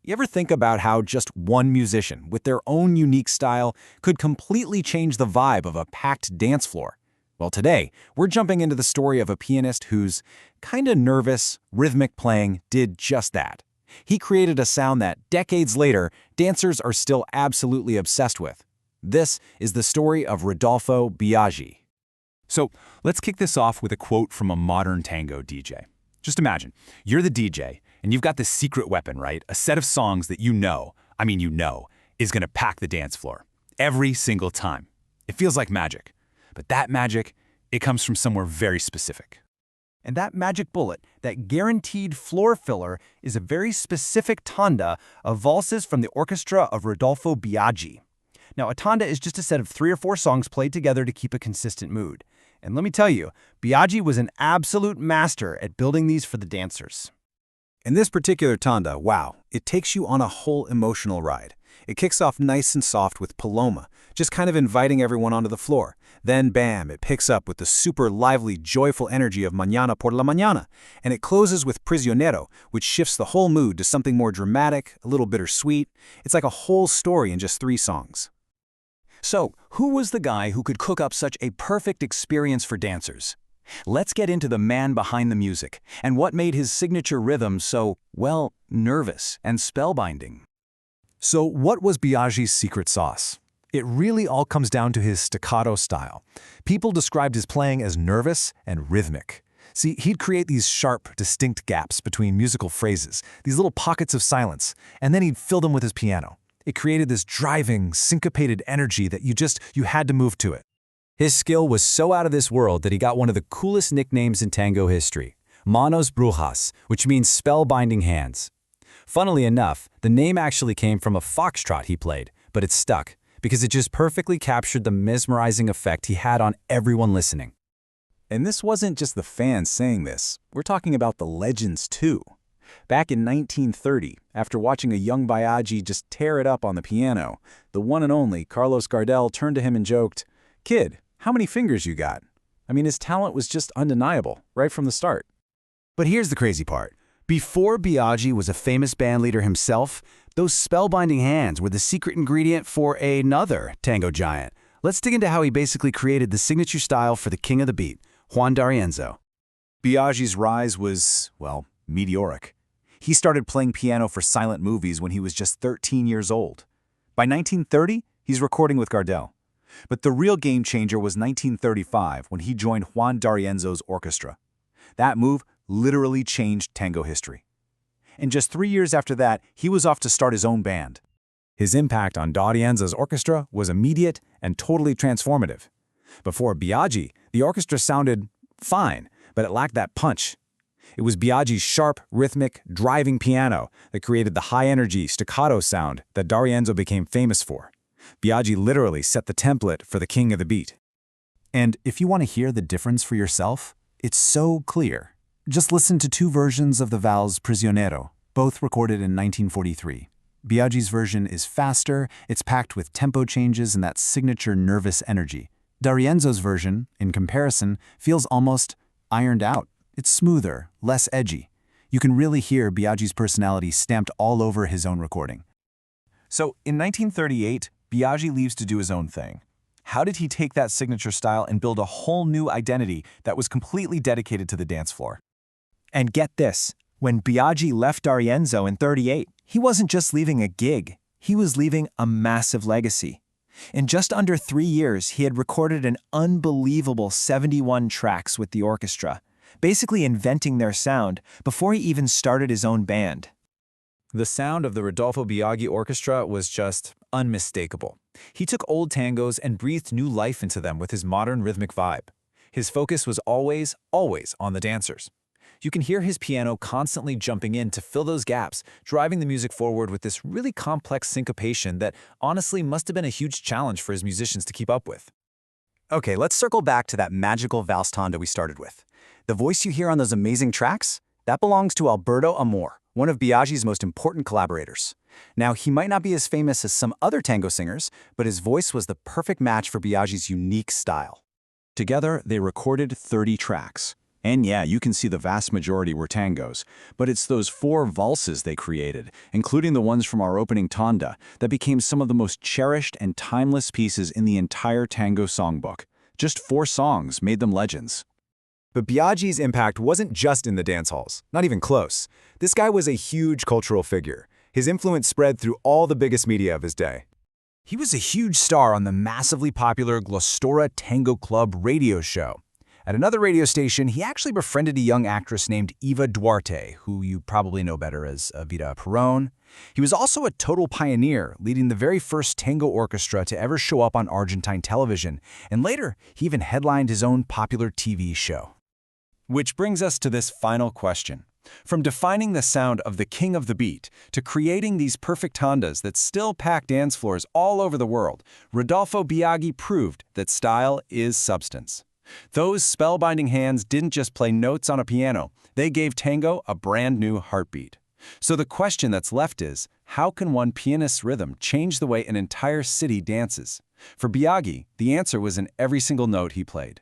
You ever think about how just one musician, with their own unique style, could completely change the vibe of a packed dance floor? Well, today, we're jumping into the story of a pianist whose kinda nervous, rhythmic playing did just that. He created a sound that, decades later, dancers are still absolutely obsessed with. This is the story of Rodolfo Biagi. So, let's kick this off with a quote from a modern tango DJ. Just imagine, you're the DJ, and you've got this secret weapon, right? A set of songs that you know, is gonna pack the dance floor. Every single time. It feels like magic. But that magic, it comes from somewhere very specific. And that magic bullet, that guaranteed floor filler, is a very specific tanda of valses from the orchestra of Rodolfo Biagi. Now, a tanda is just a set of 3 or 4 songs played together to keep a consistent mood. And let me tell you, Biagi was an absolute master at building these for the dancers. In this particular tanda, wow, it takes you on a whole emotional ride. It kicks off nice and soft with Paloma, just kind of inviting everyone onto the floor. Then, bam, it picks up with the super lively, joyful energy of Mañana por la Mañana. And it closes with Prisionero, which shifts the whole mood to something more dramatic, a little bittersweet. It's like a whole story in just 3 songs. So, who was the guy who could cook up such a perfect experience for dancers? Let's get into the man behind the music, and what made his signature rhythm so, well, nervous and spellbinding. So what was Biagi's secret sauce? It really all comes down to his staccato style. People described his playing as nervous and rhythmic. See, he'd create these sharp, distinct gaps between musical phrases, these little pockets of silence, and then he'd fill them with his piano. It created this driving, syncopated energy that you had to move to it. His skill was so out of this world that he got one of the coolest nicknames in tango history, Manos Brujas, which means spellbinding hands. Funnily enough, the name actually came from a foxtrot he played, but it stuck because it just perfectly captured the mesmerizing effect he had on everyone listening. And this wasn't just the fans saying this. We're talking about the legends too. Back in 1930, after watching a young Biagi just tear it up on the piano, the one and only Carlos Gardel turned to him and joked, "Kid, how many fingers you got?" His talent was just undeniable, right from the start. But here's the crazy part. Before Biagi was a famous bandleader himself, those spellbinding hands were the secret ingredient for another tango giant. Let's dig into how he basically created the signature style for the king of the beat, Juan D'Arienzo. Biagi's rise was, well, meteoric. He started playing piano for silent movies when he was just 13 years old. By 1930, he's recording with Gardel. But the real game changer was 1935 when he joined Juan D'Arienzo's orchestra. That move literally changed tango history. And just 3 years after that, he was off to start his own band. His impact on D'Arienzo's orchestra was immediate and totally transformative. Before Biagi, the orchestra sounded fine, but it lacked that punch. It was Biagi's sharp, rhythmic, driving piano that created the high-energy, staccato sound that D'Arienzo became famous for. Biagi literally set the template for the king of the beat. And if you want to hear the difference for yourself, it's so clear. Just listen to 2 versions of the Vals Prisionero, both recorded in 1943. Biagi's version is faster, it's packed with tempo changes and that signature nervous energy. D'Arienzo's version, in comparison, feels almost ironed out. It's smoother, less edgy. You can really hear Biagi's personality stamped all over his own recording. So, in 1938, Biagi leaves to do his own thing. How did he take that signature style and build a whole new identity that was completely dedicated to the dance floor? And get this, when Biagi left D'Arienzo in '38, he wasn't just leaving a gig, he was leaving a massive legacy. In just under 3 years, he had recorded an unbelievable 71 tracks with the orchestra, basically inventing their sound before he even started his own band. The sound of the Rodolfo Biagi Orchestra was just unmistakable. He took old tangos and breathed new life into them with his modern rhythmic vibe. His focus was always on the dancers. You can hear his piano constantly jumping in to fill those gaps, driving the music forward with this really complex syncopation that honestly must have been a huge challenge for his musicians to keep up with. Okay, let's circle back to that magical Vals tanda we started with. The voice you hear on those amazing tracks, that belongs to Alberto Amor, one of Biagi's most important collaborators. Now, he might not be as famous as some other tango singers, but his voice was the perfect match for Biagi's unique style. Together, they recorded 30 tracks. And yeah, you can see the vast majority were tangos, but it's those 4 valses they created, including the ones from our opening Tanda, that became some of the most cherished and timeless pieces in the entire tango songbook. Just 4 songs made them legends. But Biagi's impact wasn't just in the dance halls, not even close. This guy was a huge cultural figure. His influence spread through all the biggest media of his day. He was a huge star on the massively popular Glostora Tango Club radio show. At another radio station, he actually befriended a young actress named Eva Duarte, who you probably know better as Evita Peron. He was also a total pioneer, leading the very first tango orchestra to ever show up on Argentine television, and later, he even headlined his own popular TV show. Which brings us to this final question. From defining the sound of the king of the beat to creating these perfect tandas that still pack dance floors all over the world, Rodolfo Biagi proved that style is substance. Those spellbinding hands didn't just play notes on a piano, they gave tango a brand new heartbeat. So the question that's left is, how can one pianist's rhythm change the way an entire city dances? For Biagi, the answer was in every single note he played.